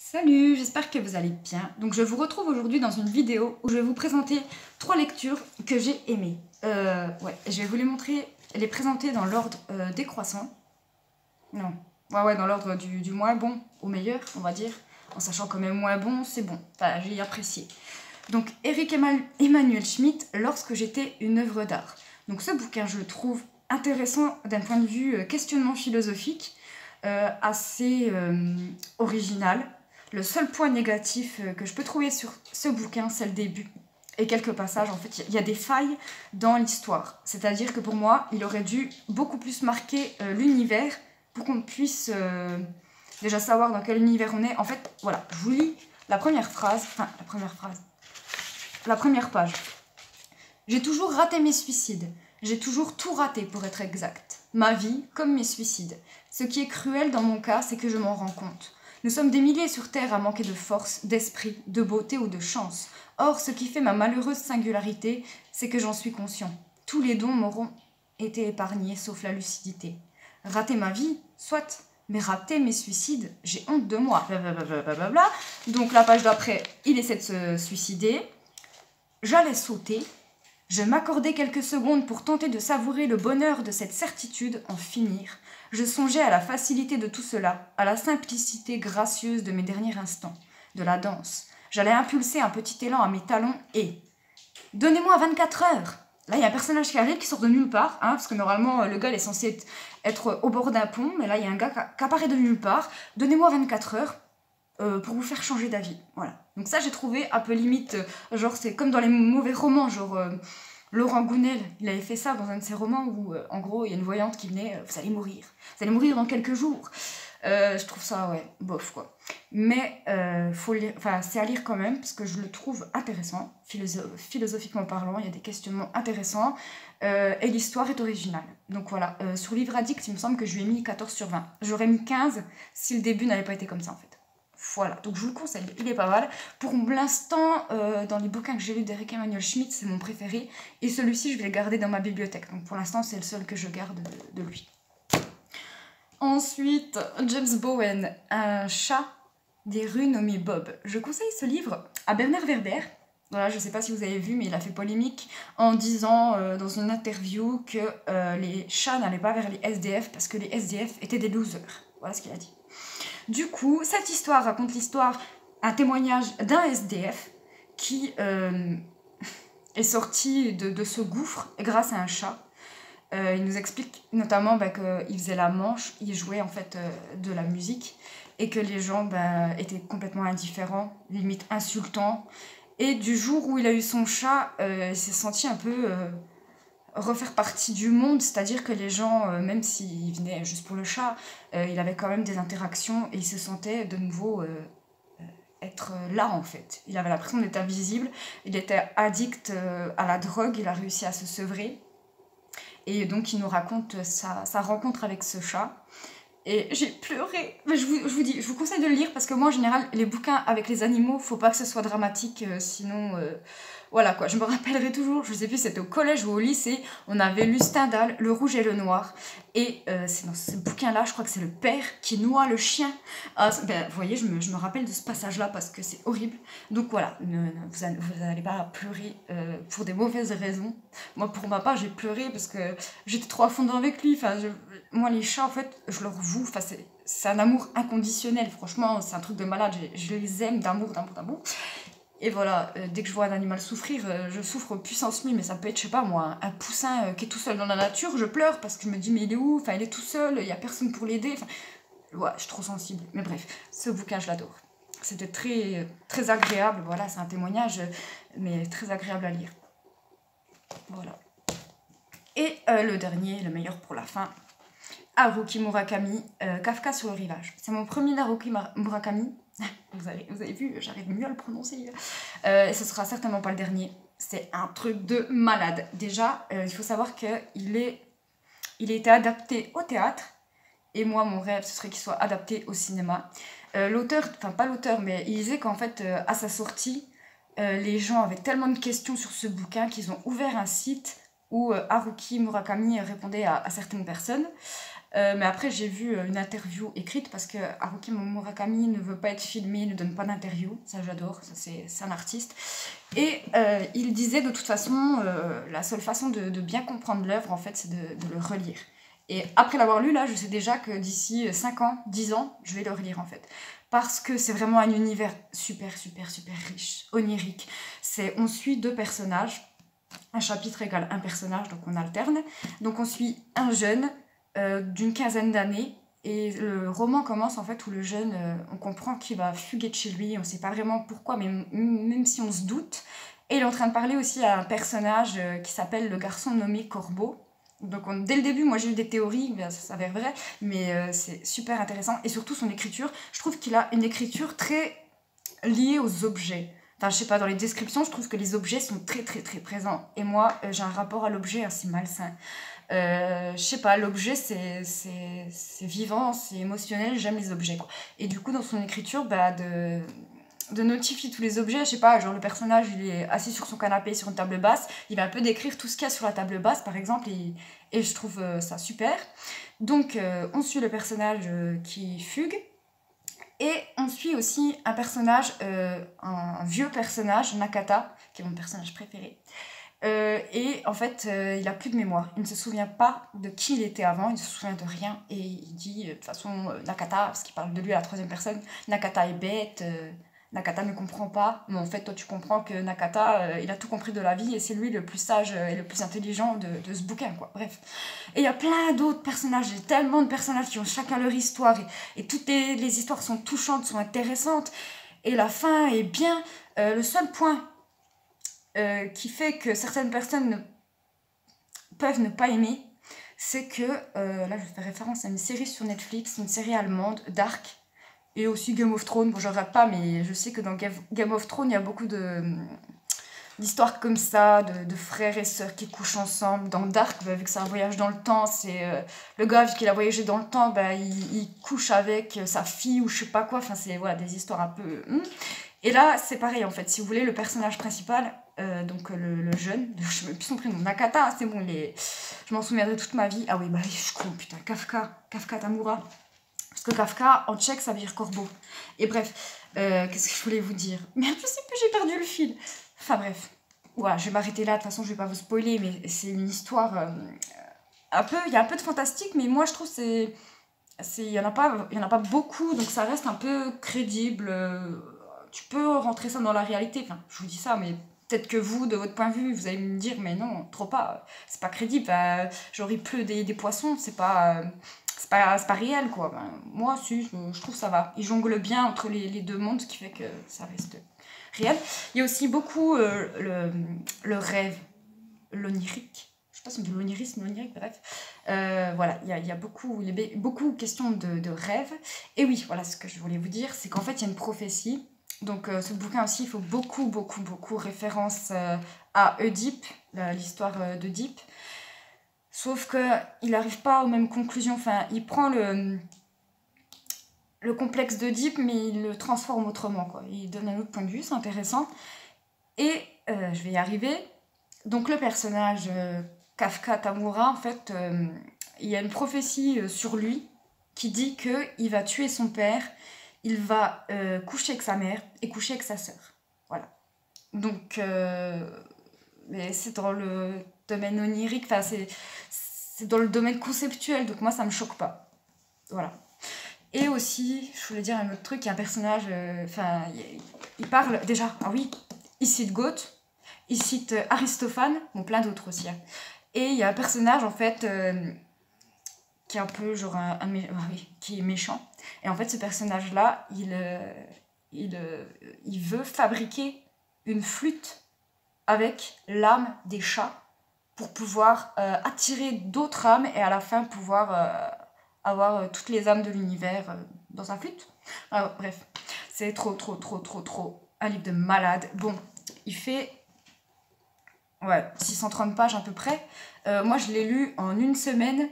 Salut, j'espère que vous allez bien. Donc je vous retrouve aujourd'hui dans une vidéo où je vais vous présenter 3 lectures que j'ai aimées. Je vais vous les montrer, les présenter dans l'ordre décroissant. Non, dans l'ordre du moins bon au meilleur, on va dire. En sachant que même moins bon, c'est bon. Enfin, j'ai apprécié. Donc Eric Emmanuel Schmitt, Lorsque j'étais une œuvre d'art. Donc ce bouquin, je le trouve intéressant d'un point de vue questionnement philosophique, assez original. Le seul point négatif que je peux trouver sur ce bouquin, c'est le début. Et quelques passages, en fait, il y a des failles dans l'histoire. C'est-à-dire que pour moi, il aurait dû beaucoup plus marquer l'univers pour qu'on puisse déjà savoir dans quel univers on est. En fait, voilà, je vous lis la première page. J'ai toujours raté mes suicides. J'ai toujours tout raté pour être exact. Ma vie, comme mes suicides. Ce qui est cruel dans mon cas, c'est que je m'en rends compte. Nous sommes des milliers sur Terre à manquer de force, d'esprit, de beauté ou de chance. Or, ce qui fait ma malheureuse singularité, c'est que j'en suis conscient. Tous les dons m'auront été épargnés, sauf la lucidité. Rater ma vie, soit, mais rater mes suicides, j'ai honte de moi. Blablabla. Donc la page d'après, il essaie de se suicider. J'allais sauter. Je m'accordais quelques secondes pour tenter de savourer le bonheur de cette certitude, en finir. Je songeais à la facilité de tout cela, à la simplicité gracieuse de mes derniers instants, de la danse. J'allais impulser un petit élan à mes talons et... Donnez-moi 24 heures. Là, il y a un personnage qui arrive, qui sort de nulle part, parce que normalement, le gars il est censé être au bord d'un pont, mais là, il y a un gars qui apparaît de nulle part. Donnez-moi 24 heures pour vous faire changer d'avis. Voilà. Donc ça, j'ai trouvé un peu limite, genre, c'est comme dans les mauvais romans, genre... Laurent Gounel, il avait fait ça dans un de ses romans où, en gros, il y a une voyante qui venait, vous allez mourir. Vous allez mourir dans quelques jours. Je trouve ça, bof, quoi. Mais c'est à lire quand même, parce que je le trouve intéressant, philosophiquement parlant, il y a des questionnements intéressants, et l'histoire est originale. Donc voilà, sur Livre Addict, il me semble que je lui ai mis 14 sur 20. J'aurais mis 15 si le début n'avait pas été comme ça, en fait. Voilà, donc je vous le conseille, il est pas mal. Pour l'instant, dans les bouquins que j'ai lus d'Eric Emmanuel Schmitt, c'est mon préféré. Et celui-ci, je vais le garder dans ma bibliothèque. Donc pour l'instant, c'est le seul que je garde de lui. Ensuite, James Bowen, Un chat des rues nommé Bob. Je conseille ce livre à Bernard Werber. Voilà, je ne sais pas si vous avez vu, mais il a fait polémique en disant dans une interview que les chats n'allaient pas vers les SDF parce que les SDF étaient des losers. Voilà ce qu'il a dit. Du coup, cette histoire raconte un témoignage d'un SDF qui est sorti de ce gouffre grâce à un chat. Il nous explique notamment qu'il faisait la manche, il jouait en fait de la musique et que les gens étaient complètement indifférents, limite insultants. Et du jour où il a eu son chat, il s'est senti un peu... refaire partie du monde, c'est-à-dire que les gens, même s'ils venaient juste pour le chat, il avait quand même des interactions et il se sentait de nouveau être là en fait. Il avait l'impression d'être invisible, il était addict à la drogue, il a réussi à se sevrer et donc il nous raconte sa rencontre avec ce chat. Et j'ai pleuré. Mais je vous conseille de le lire parce que moi en général les bouquins avec les animaux, faut pas que ce soit dramatique, sinon voilà quoi. Je me rappellerai toujours, je sais plus c'était au collège ou au lycée, on avait lu Stendhal, Le Rouge et le Noir, et c'est dans ce bouquin là, je crois que c'est le père qui noie le chien. Vous voyez, je me rappelle de ce passage là parce que c'est horrible. Donc voilà, vous n'allez pas pleurer pour des mauvaises raisons. Moi pour ma part j'ai pleuré parce que j'étais trop à fond dedans avec lui. Moi les chats en fait je leur voue, c'est un amour inconditionnel, franchement c'est un truc de malade, je les aime d'amour. Et voilà, dès que je vois un animal souffrir, je souffre puissance 1000, mais ça peut être, je sais pas moi, un poussin qui est tout seul dans la nature, je pleure parce que je me dis mais il est où, il est tout seul, il y a personne pour l'aider, ouais, je suis trop sensible. Mais bref, ce bouquin je l'adore. C'était très, très agréable, voilà, c'est un témoignage, mais très agréable à lire. Voilà. Et le dernier, le meilleur pour la fin, Haruki Murakami, Kafka sur le rivage. C'est mon premier Haruki Murakami. Vous avez vu, j'arrive mieux à le prononcer. Et ce sera certainement pas le dernier. C'est un truc de malade. Déjà, il faut savoir qu'il a été adapté au théâtre. Et moi, mon rêve, ce serait qu'il soit adapté au cinéma. L'auteur, enfin pas l'auteur, mais il disait qu'en fait, à sa sortie, les gens avaient tellement de questions sur ce bouquin qu'ils ont ouvert un site où Haruki Murakami répondait à certaines personnes. Mais après, j'ai vu une interview écrite parce que Haruki Murakami ne veut pas être filmé, ne donne pas d'interview. Ça, j'adore. Ça, c'est un artiste. Et il disait de toute façon, la seule façon de bien comprendre l'œuvre, en fait, c'est de le relire. Et après l'avoir lu, là, je sais déjà que d'ici 5 ans, 10 ans, je vais le relire, en fait. Parce que c'est vraiment un univers super, super, super riche, onirique. On suit 2 personnages. Un chapitre égale un personnage, donc on alterne. Donc on suit un jeune d'une quinzaine d'années. Et le roman commence en fait où le jeune, on comprend qu'il va fuguer de chez lui, on ne sait pas vraiment pourquoi, mais même si on se doute. Et il est en train de parler aussi à un personnage qui s'appelle le garçon nommé Corbeau. Donc dès le début, moi j'ai eu des théories, ça s'avère vrai, mais c'est super intéressant. Et surtout son écriture, je trouve qu'il a une écriture très liée aux objets. Enfin, je sais pas, dans les descriptions, je trouve que les objets sont très très très présents. Et moi, j'ai un rapport à l'objet assez malsain. Je sais pas, l'objet c'est vivant, c'est émotionnel, j'aime les objets, quoi. Et du coup, dans son écriture, bah, de notifier tous les objets, je sais pas, genre le personnage il est assis sur son canapé sur une table basse, il va un peu décrire tout ce qu'il y a sur la table basse par exemple, et je trouve ça super. Donc, on suit le personnage qui fugue. Et on suit aussi un personnage, un vieux personnage, Nakata, qui est mon personnage préféré. Et en fait, il a plus de mémoire. Il ne se souvient pas de qui il était avant, il ne se souvient de rien. Et il dit, de toute façon, Nakata, parce qu'il parle de lui à la troisième personne, Nakata est bête, Nakata ne comprend pas. Mais en fait, toi, tu comprends que Nakata, il a tout compris de la vie et c'est lui le plus sage et le plus intelligent de ce bouquin, quoi. Bref. Et il y a plein d'autres personnages, il y a tellement de personnages qui ont chacun leur histoire et toutes les histoires sont touchantes, sont intéressantes. Et la fin est bien. Le seul point qui fait que certaines personnes peuvent ne pas aimer, c'est que, là je fais référence à une série sur Netflix, une série allemande, Dark, et aussi Game of Thrones. Bon, je regarde pas, mais je sais que dans Game of Thrones, il y a beaucoup d'histoires comme ça, de frères et sœurs qui couchent ensemble. Dans Dark, bah, vu que c'est un voyage dans le temps, c'est le gars, vu qu'il a voyagé dans le temps, bah, il couche avec sa fille ou je sais pas quoi. Enfin, c'est voilà, des histoires un peu... Et là, c'est pareil en fait. Si vous voulez, le personnage principal, donc le jeune, je ne sais même plus son prénom, Nakata, c'est bon, je m'en souviendrai toute ma vie. Ah oui, bah je suis con, putain, Kafka Tamura. Parce que Kafka, en tchèque, ça veut dire corbeau. Et bref, qu'est-ce que je voulais vous dire? Merde, je sais plus, j'ai perdu le fil. Enfin bref, voilà, je vais m'arrêter là. De toute façon, je vais pas vous spoiler, mais c'est une histoire un peu... Il y a un peu de fantastique, mais moi, je trouve il y en a pas beaucoup, donc ça reste un peu crédible. Tu peux rentrer ça dans la réalité. Enfin, je vous dis ça, mais peut-être que vous, de votre point de vue, vous allez me dire, mais non, trop pas. C'est pas crédible. Genre, il pleut des poissons, c'est pas réel, quoi. Ben, moi, si, je trouve ça va. Il jongle bien entre les deux mondes, ce qui fait que ça reste réel. Il y a aussi beaucoup le rêve, l'onirique. Je sais pas si on dit l'onirisme, l'onirique, bref. Voilà, il y a beaucoup question de rêve. Et oui, voilà ce que je voulais vous dire, c'est qu'en fait, il y a une prophétie. Donc, ce bouquin aussi, il faut beaucoup référence à Oedipe, l'histoire d'Oedipe. Sauf qu'il n'arrive pas aux mêmes conclusions. Enfin, il prend le complexe d'Oedipe, mais il le transforme autrement, quoi. Il donne un autre point de vue, c'est intéressant. Et je vais y arriver. Donc, le personnage Kafka Tamura, en fait, il y a une prophétie sur lui qui dit qu'il va tuer son père, il va coucher avec sa mère et coucher avec sa sœur. Voilà. Donc, mais c'est dans le domaine onirique, enfin, c'est dans le domaine conceptuel, donc moi, ça me choque pas. Voilà. Et aussi, je voulais dire un autre truc, il y a un personnage, enfin, il parle déjà, ah oui, il cite Goethe, il cite Aristophane, bon, plein d'autres aussi. Hein. Et il y a un personnage, en fait, qui est un peu genre oui, qui est méchant. Et en fait, ce personnage-là, il veut fabriquer une flûte avec l'âme des chats pour pouvoir attirer d'autres âmes et à la fin pouvoir avoir toutes les âmes de l'univers dans sa flûte. Alors, bref, c'est trop un livre de malade. Bon, il fait 630 pages à peu près. Moi, je l'ai lu en une semaine,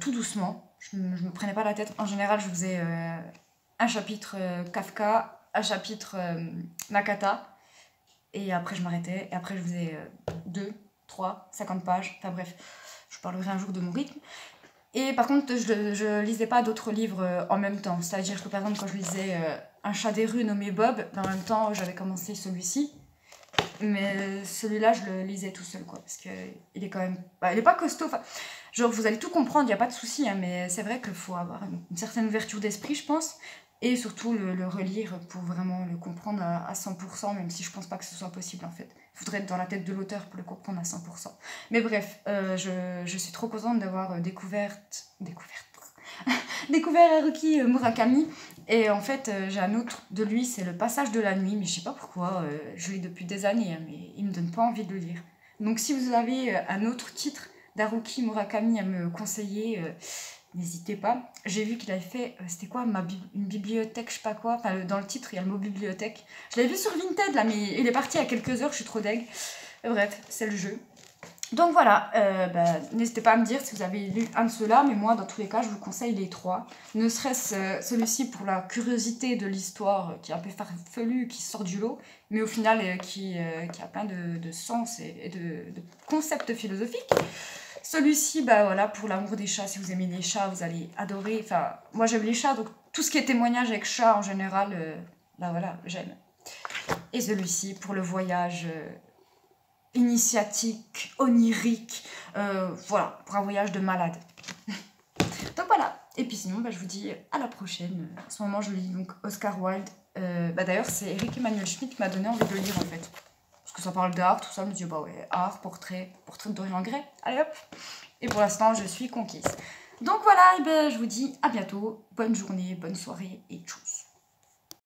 tout doucement. Je me prenais pas la tête. En général, je faisais un chapitre Kafka, un chapitre Nakata, et après je m'arrêtais, et après je faisais 2, 3, 50 pages. Enfin bref, je parlerai un jour de mon rythme. Et par contre, je lisais pas d'autres livres en même temps. C'est-à-dire que par exemple, quand je lisais Un chat des rues nommé Bob, en même temps, j'avais commencé celui-ci. Mais celui-là, je le lisais tout seul, quoi. Parce que il est quand même. Bah, il est pas costaud. Enfin, genre, vous allez tout comprendre, il n'y a pas de souci. Hein, mais c'est vrai qu'il faut avoir une certaine ouverture d'esprit, je pense. Et surtout le relire pour vraiment le comprendre à 100%, même si je pense pas que ce soit possible en fait. Il faudrait être dans la tête de l'auteur pour le comprendre à 100%. Mais bref, je suis trop contente d'avoir découvert Haruki Murakami. Et en fait, j'ai un autre de lui, c'est Le Passage de la nuit, mais je sais pas pourquoi, je lis depuis des années, hein, mais il me donne pas envie de le lire. Donc si vous avez un autre titre d'Haruki Murakami à me conseiller, n'hésitez pas. J'ai vu qu'il avait fait, c'était quoi, une bibliothèque, je sais pas quoi, enfin dans le titre il y a le mot bibliothèque. Je l'avais vu sur Vinted là, mais il est parti il y a quelques heures, je suis trop deg. Bref, c'est le jeu. Donc voilà, n'hésitez pas à me dire si vous avez lu un de ceux-là, mais moi dans tous les cas je vous conseille les trois. Ne serait-ce celui-ci pour la curiosité de l'histoire qui est un peu farfelue, qui sort du lot, mais au final qui a plein de sens et de concepts philosophiques. Celui-ci, bah voilà, pour l'amour des chats, si vous aimez les chats, vous allez adorer. Enfin, moi j'aime les chats, donc tout ce qui est témoignage avec chat en général, bah voilà, j'aime. Et celui-ci pour le voyage initiatique, onirique, voilà, pour un voyage de malade. Donc voilà, et puis sinon, bah, je vous dis à la prochaine. En ce moment, je lis donc Oscar Wilde. D'ailleurs, c'est Eric Emmanuel Schmitt qui m'a donné envie de le lire en fait. Parce que ça parle d'art, tout ça, je me dis, bah ouais, art, portrait de Dorian Gray, allez hop. Et pour l'instant, je suis conquise. Donc voilà, et ben, je vous dis à bientôt, bonne journée, bonne soirée et tchuss.